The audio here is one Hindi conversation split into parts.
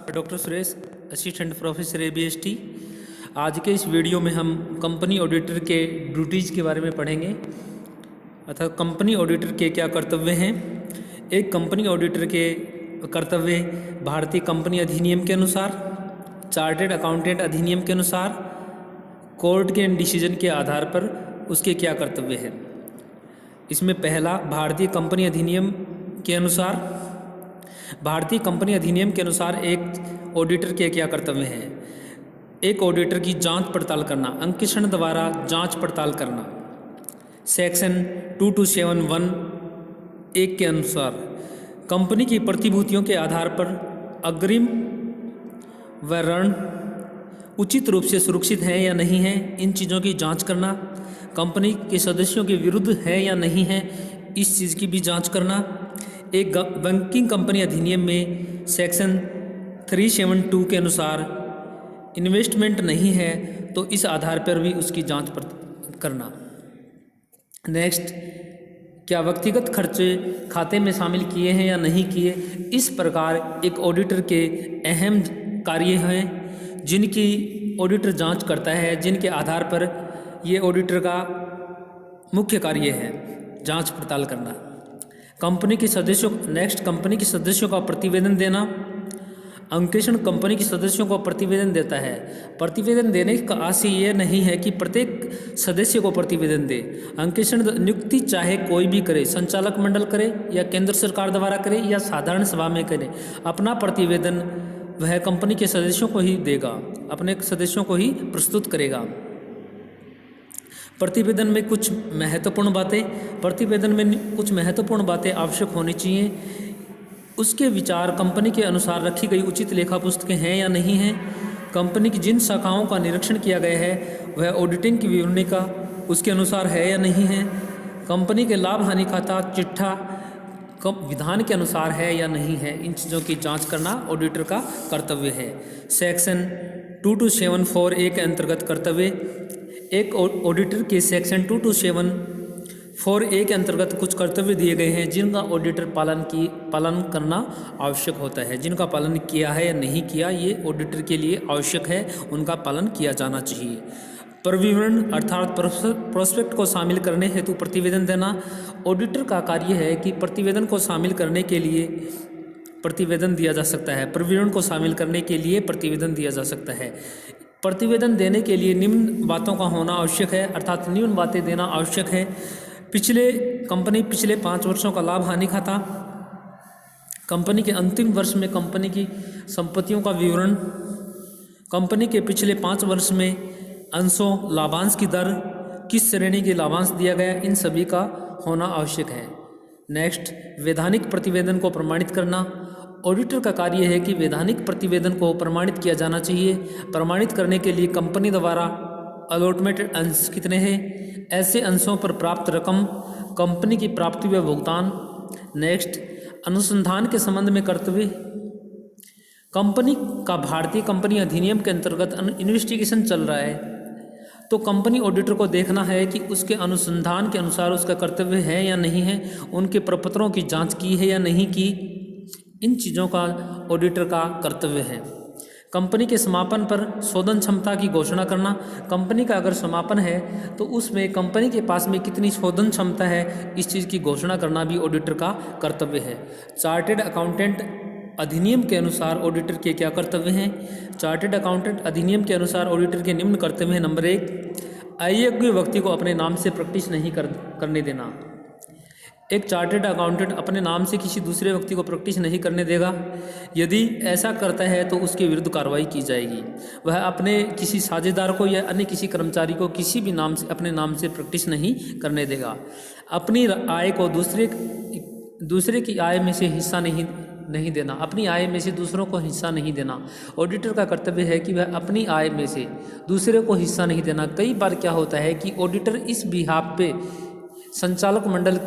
Doctor Suresh, assistant professor ABST। आज के इस वीडियो में हम कंपनी ऑडिटर के ड्यूटीज़ के बारे में पढ़ेंगे, अर्थात कंपनी ऑडिटर के क्या कर्तव्य हैं। एक कंपनी ऑडिटर के कर्तव्य भारतीय कंपनी अधिनियम के अनुसार, चार्टेड अकाउंटेंट अधिनियम के अनुसार, कोर्ट के डिसीजन के आधार पर उसके क्या कर्तव्य हैं। इसमें पहला, भारतीय कंपनी अधिनियम के अनुसार, भारतीय कंपनी अधिनियम के अनुसार एक ऑडिटर के क्या कर्तव्य हैं। एक ऑडिटर की जांच पड़ताल करना, अंकेक्षण द्वारा जांच पड़ताल करना। सेक्शन 2271(1) के अनुसार कंपनी की प्रतिभूतियों के आधार पर अग्रिम व ऋण उचित रूप से सुरक्षित हैं या नहीं हैं, इन चीज़ों की जांच करना। कंपनी के सदस्यों के विरुद्ध है या नहीं है, इस चीज़ की भी जांच करना। एक बैंकिंग कंपनी अधिनियम में सेक्शन 372 के अनुसार इन्वेस्टमेंट नहीं है तो इस आधार पर भी उसकी जांच करना। नेक्स्ट, क्या व्यक्तिगत खर्चे खाते में शामिल किए हैं या नहीं किए। इस प्रकार एक ऑडिटर के अहम कार्य हैं जिनकी ऑडिटर जांच करता है, जिनके आधार पर ये ऑडिटर का मुख्य कार्य है जांच पड़ताल करना। कंपनी के सदस्यों का प्रतिवेदन देना। अंकेक्षण कंपनी के सदस्यों को प्रतिवेदन देता है। प्रतिवेदन देने का आशय यह नहीं है कि प्रत्येक सदस्य को प्रतिवेदन दे। अंकेक्षण नियुक्ति चाहे कोई भी करे, संचालक मंडल करे या केंद्र सरकार द्वारा करे या साधारण सभा में करे, अपना प्रतिवेदन वह कंपनी के सदस्यों को ही देगा, अपने सदस्यों को ही प्रस्तुत करेगा। प्रतिवेदन में कुछ महत्वपूर्ण बातें आवश्यक होनी चाहिए। उसके विचार कंपनी के अनुसार रखी गई उचित लेखा पुस्तकें हैं या नहीं हैं। कंपनी की जिन शाखाओं का निरीक्षण किया गया है वह ऑडिटिंग की विवरणी का उसके अनुसार है या नहीं है। कंपनी के लाभ हानि खाता चिट्ठा विधान के अनुसार है या नहीं है, इन चीज़ों की जांच करना ऑडिटर का कर्तव्य है। सेक्शन 2274(a) के अंतर्गत कर्तव्य। एक ऑडिटर के सेक्शन 2274(a) के अंतर्गत कुछ कर्तव्य दिए गए हैं जिनका ऑडिटर पालन करना आवश्यक होता है। जिनका पालन किया है या नहीं किया, ये ऑडिटर के लिए आवश्यक है, उनका पालन किया जाना चाहिए। प्रविवरण अर्थात प्रोस्पेक्ट को शामिल करने हेतु प्रतिवेदन देना। ऑडिटर का कार्य है कि प्रतिवेदन को शामिल करने के लिए प्रतिवेदन दिया जा सकता है। प्रविवरण को शामिल करने के लिए प्रतिवेदन दिया जा सकता है। प्रतिवेदन देने के लिए निम्न बातों का होना आवश्यक है, अर्थात निम्न बातें देना आवश्यक है। पिछले 5 वर्षों का लाभ हानि खाता, कंपनी के अंतिम वर्ष में कंपनी की संपत्तियों का विवरण, कंपनी के पिछले 5 वर्ष में अंशों लाभांश की दर, किस श्रेणी के लाभांश दिया गया, इन सभी का होना आवश्यक है। नेक्स्ट, वैधानिक प्रतिवेदन को प्रमाणित करना। ऑडिटर का कार्य है कि वैधानिक प्रतिवेदन को प्रमाणित किया जाना चाहिए। प्रमाणित करने के लिए कंपनी द्वारा अलॉटमेंटेड अंश कितने हैं, ऐसे अंशों पर प्राप्त रकम, कंपनी की प्राप्ति व भुगतान। नेक्स्ट, अनुसंधान के संबंध में कर्तव्य। कंपनी का भारतीय कंपनी अधिनियम के अंतर्गत इन्वेस्टिगेशन चल रहा है तो कंपनी ऑडिटर को देखना है कि उसके अनुसंधान के अनुसार उसका कर्तव्य है या नहीं है, उनके प्रपत्रों की जांच की है या नहीं की, इन चीज़ों का ऑडिटर का कर्तव्य है। कंपनी के समापन पर शोधन क्षमता की घोषणा करना। कंपनी का अगर समापन है तो उसमें कंपनी के पास में कितनी शोधन क्षमता है, इस चीज़ की घोषणा करना भी ऑडिटर का कर्तव्य है। चार्टेड अकाउंटेंट अधिनियम के अनुसार ऑडिटर के क्या कर्तव्य हैं। चार्टेड अकाउंटेंट अधिनियम के अनुसार ऑडिटर के निम्न कर्तव्य हैं। नंबर 1, अयोग्य व्यक्ति को अपने नाम से प्रैक्टिस नहीं करने देना। एक चार्टेड अकाउंटेंट अपने नाम से किसी दूसरे व्यक्ति को प्रैक्टिस नहीं करने देगा। यदि ऐसा करता है तो उसके विरुद्ध कार्रवाई की जाएगी। वह अपने किसी साझेदार को या अन्य किसी कर्मचारी को किसी भी नाम से अपने नाम से प्रैक्टिस नहीं करने देगा। अपनी आय को दूसरे की आय में से हिस्सा नहीं देना। अपनी आय में से दूसरों को हिस्सा नहीं देना। ऑडिटर का कर्तव्य है कि वह अपनी आय में से दूसरे को हिस्सा नहीं देना। कई बार क्या होता है कि ऑडिटर इस बिहाफ पे संचालक मंडल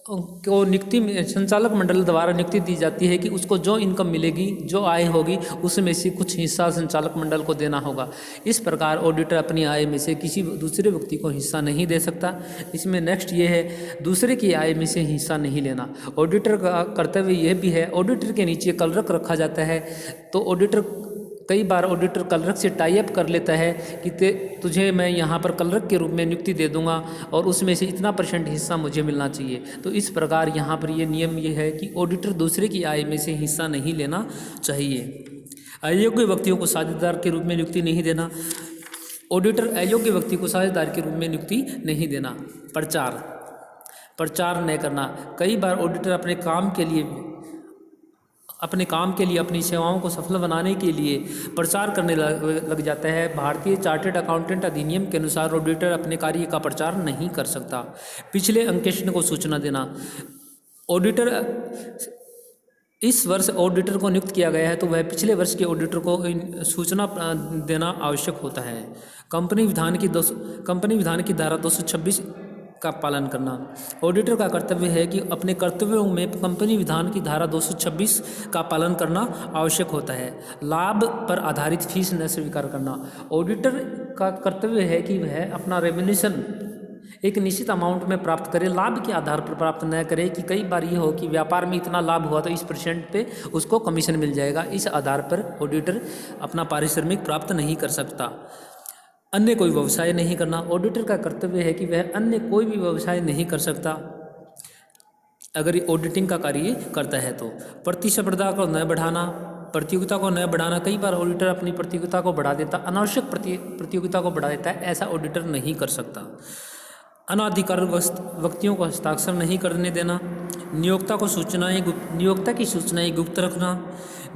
को नियुक्ति में संचालक मंडल द्वारा नियुक्ति दी जाती है कि उसको जो इनकम मिलेगी, जो आय होगी, उसमें से कुछ हिस्सा संचालक मंडल को देना होगा। इस प्रकार ऑडिटर अपनी आय में से किसी दूसरे व्यक्ति को हिस्सा नहीं दे सकता। इसमें नेक्स्ट ये है, दूसरे की आय में से हिस्सा नहीं लेना। ऑडिटर का कर्तव्य यह भी है, ऑडिटर के नीचे क्लर्क रखा जाता है। तो ऑडिटर कई बार ऑडिटर क्लर्क से टाई अप कर लेता है कि तुझे मैं यहाँ पर क्लर्क के रूप में नियुक्ति दे दूंगा और उसमें से इतना % हिस्सा मुझे मिलना चाहिए। तो इस प्रकार यहाँ पर ये नियम ये है कि ऑडिटर दूसरे की आय में से हिस्सा नहीं लेना चाहिए। अयोग्य व्यक्तियों को साझेदार के रूप में नियुक्ति नहीं देना। ऑडिटर अयोग्य व्यक्ति को साझेदार के रूप में नियुक्ति नहीं देना। प्रचार न करना। कई बार ऑडिटर अपने काम के लिए अपनी सेवाओं को सफल बनाने के लिए प्रचार करने लग जाता है। भारतीय चार्टर्ड अकाउंटेंट अधिनियम के अनुसार ऑडिटर अपने कार्य का प्रचार नहीं कर सकता। पिछले अंकेक्षण को सूचना देना। ऑडिटर इस वर्ष ऑडिटर को नियुक्त किया गया है तो वह पिछले वर्ष के ऑडिटर को सूचना देना आवश्यक होता है। कंपनी विधान की धारा 226 का पालन करना। ऑडिटर का कर्तव्य है कि अपने कर्तव्यों में कंपनी विधान की धारा 226 का पालन करना आवश्यक होता है। लाभ पर आधारित फीस न स्वीकार करना। ऑडिटर का कर्तव्य है कि वह अपना रेम्युनेशन एक निश्चित अमाउंट में प्राप्त करे, लाभ के आधार पर प्राप्त न करे कि कई बार ये हो कि व्यापार में इतना लाभ हुआ तो इस % पे उसको कमीशन मिल जाएगा। इस आधार पर ऑडिटर अपना पारिश्रमिक प्राप्त नहीं कर सकता। अन्य कोई व्यवसाय नहीं करना। ऑडिटर का कर्तव्य है कि वह अन्य कोई भी व्यवसाय नहीं कर सकता अगर ये ऑडिटिंग का कार्य करता है तो। प्रतिस्पर्धा को न बढ़ाना, प्रतियोगिता को न बढ़ाना। कई बार ऑडिटर अपनी प्रतियोगिता को बढ़ा देता, अनावश्यक प्रतियोगिता को बढ़ा देता है, ऐसा ऑडिटर नहीं कर सकता। अनाधिकार व्यक्तियों को हस्ताक्षर नहीं करने देना। नियोक्ता की सूचनाएं गुप्त रखना।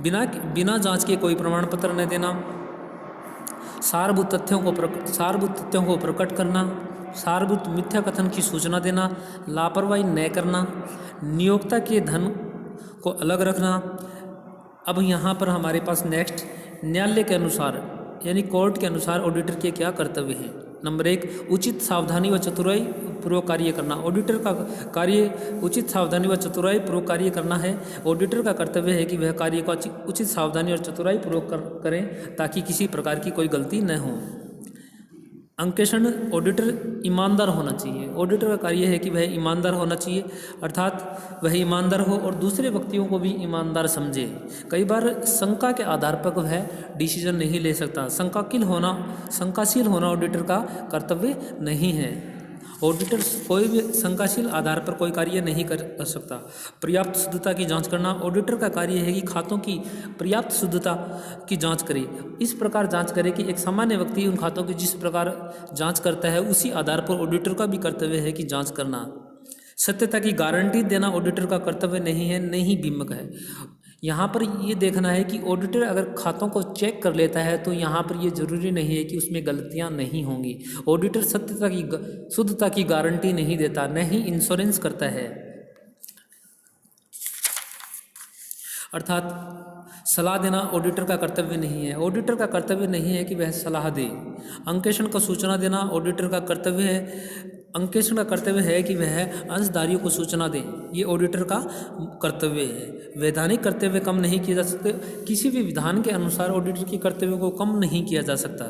बिना जांच के कोई प्रमाण पत्र न देना। सारभूत तथ्यों को प्रकट करना। सारभूत मिथ्या कथन की सूचना देना। लापरवाही न करना। नियोक्ता के धन को अलग रखना। अब यहाँ पर हमारे पास नेक्स्ट न्यायालय के अनुसार यानी कोर्ट के अनुसार ऑडिटर के क्या कर्तव्य हैं। नंबर 1, उचित सावधानी व चतुराई पूर्वक कार्य करना। ऑडिटर का कार्य उचित सावधानी व चतुराई पूर्वक कार्य करना है। ऑडिटर का कर्तव्य है कि वह कार्य को उचित सावधानी और चतुराई पूर्वक करें ताकि किसी प्रकार की कोई गलती न हो। अंकेक्षण। ऑडिटर ईमानदार होना चाहिए। ऑडिटर का कार्य है कि वह ईमानदार होना चाहिए, अर्थात वह ईमानदार हो और दूसरे व्यक्तियों को भी ईमानदार समझे। कई बार शंका के आधार पर वह डिसीजन नहीं ले सकता। शंकाशील होना ऑडिटर का कर्तव्य नहीं है। ऑडिटर कोई भी शंकाशील आधार पर कोई कार्य नहीं कर सकता। पर्याप्त शुद्धता की जांच करना। ऑडिटर का कार्य है कि खातों की पर्याप्त शुद्धता की जांच करे। इस प्रकार जांच करे कि एक सामान्य व्यक्ति उन खातों की जिस प्रकार जांच करता है उसी आधार पर ऑडिटर का भी कर्तव्य है कि जांच करना। सत्यता की गारंटी देना ऑडिटर का कर्तव्य नहीं है, नहीं बीमक है। यहाँ पर ये देखना है कि ऑडिटर अगर खातों को चेक कर लेता है तो यहाँ पर ये जरूरी नहीं है कि उसमें गलतियाँ नहीं होंगी। ऑडिटर शुद्धता की गारंटी नहीं देता, न ही इंश्योरेंस करता है। अर्थात सलाह देना ऑडिटर का कर्तव्य नहीं है। ऑडिटर का कर्तव्य नहीं है कि वह सलाह दे। अंकेक्षण को सूचना देना ऑडिटर का कर्तव्य है। अंकेक्षण का कर्तव्य है कि वह अंशधारियों को सूचना दे, ये ऑडिटर का कर्तव्य है। वैधानिक कर्तव्य कम नहीं किए जा सकते। किसी भी विधान के अनुसार ऑडिटर के कर्तव्य को कम नहीं किया जा सकता।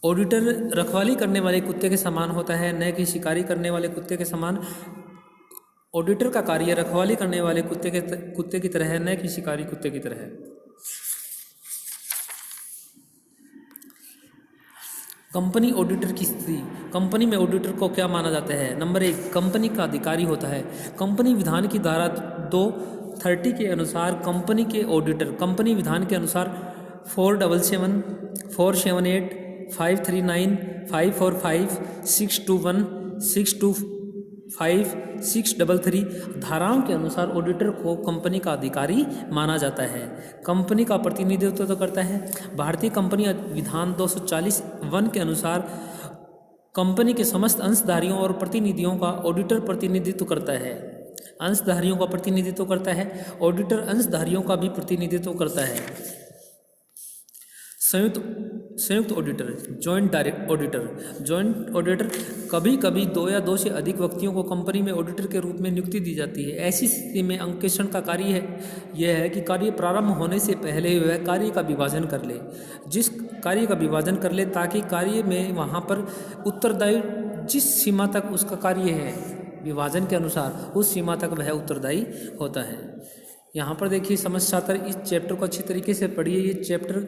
ऑडिटर रखवाली करने वाले कुत्ते के समान होता है, न कि शिकारी करने वाले कुत्ते के समान। ऑडिटर का कार्य रखवाली करने वाले कुत्ते की तरह है, न कि शिकारी कुत्ते की तरह है। कंपनी ऑडिटर की स्थिति। कंपनी में ऑडिटर को क्या माना जाता है। नंबर 1, कंपनी का अधिकारी होता है। कंपनी विधान की धारा 230 के अनुसार कंपनी के ऑडिटर कंपनी विधान के अनुसार 477, 478, 539, 545, 621, 625, 633 धाराओं के अनुसार ऑडिटर को कंपनी का अधिकारी माना जाता है। कंपनी का प्रतिनिधित्व तो करता है। भारतीय कंपनी विधान 240(1) के अनुसार कंपनी के समस्त अंशधारियों और प्रतिनिधियों का ऑडिटर प्रतिनिधित्व करता है। अंशधारियों का प्रतिनिधित्व करता है। ऑडिटर अंशधारियों का भी प्रतिनिधित्व करता है। संयुक्त auditor, joint direct auditor. Joint auditor, कभी कभी दो या दो से अधिक व्यक्तियों को कंपनी में ऑडिटर के रूप में नियुक्ति दी जाती है। ऐसी स्थिति में अंकेक्षण का कार्य है यह है कि कार्य प्रारंभ होने से पहले वह कार्य का विभाजन कर ले, जिस कार्य का विभाजन कर ले ताकि कार्य में वहाँ पर उत्तरदायी जिस सीमा तक उसका कार्य है विभाजन के अनुसार उस सीमा तक वह उत्तरदायी होता है। यहाँ पर देखिए समस्या 7 इस चैप्टर को अच्छी तरीके से पढ़िए। ये चैप्टर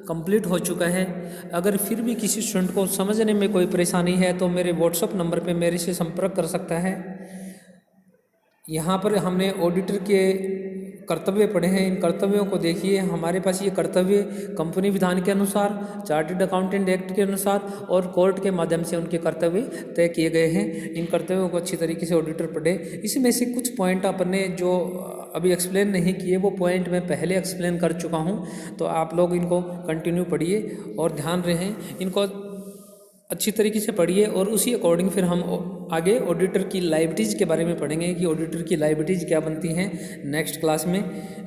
कंप्लीट हो चुका है। अगर फिर भी किसी स्टूडेंट को समझने में कोई परेशानी है तो मेरे व्हाट्सएप नंबर पे मेरे से संपर्क कर सकता है। यहाँ पर हमने ऑडिटर के कर्तव्य पढ़े हैं। इन कर्तव्यों को देखिए। हमारे पास ये कर्तव्य कंपनी विधान के अनुसार, चार्टर्ड अकाउंटेंट एक्ट के अनुसार और कोर्ट के माध्यम से उनके कर्तव्य तय किए गए हैं। इन कर्तव्यों को अच्छी तरीके से ऑडिटर पढ़े। इसमें से कुछ पॉइंट अपने जो अभी एक्सप्लेन नहीं किए वो पॉइंट मैं पहले एक्सप्लेन कर चुका हूँ, तो आप लोग इनको कंटिन्यू पढ़िए और ध्यान रहें, इनको अच्छी तरीके से पढ़िए और उसी अकॉर्डिंग फिर हम आगे ऑडिटर की लायबिलिटीज़ के बारे में पढ़ेंगे कि ऑडिटर की लायबिलिटीज़ क्या बनती हैं। नेक्स्ट क्लास में,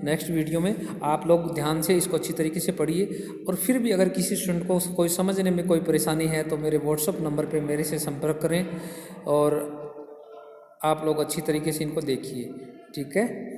नेक्स्ट वीडियो में आप लोग ध्यान से इसको अच्छी तरीके से पढ़िए। और फिर भी अगर किसी स्टूडेंट को कोई समझने में कोई परेशानी है तो मेरे व्हाट्सएप नंबर पे मेरे से संपर्क करें और आप लोग अच्छी तरीके से इनको देखिए। ठीक है।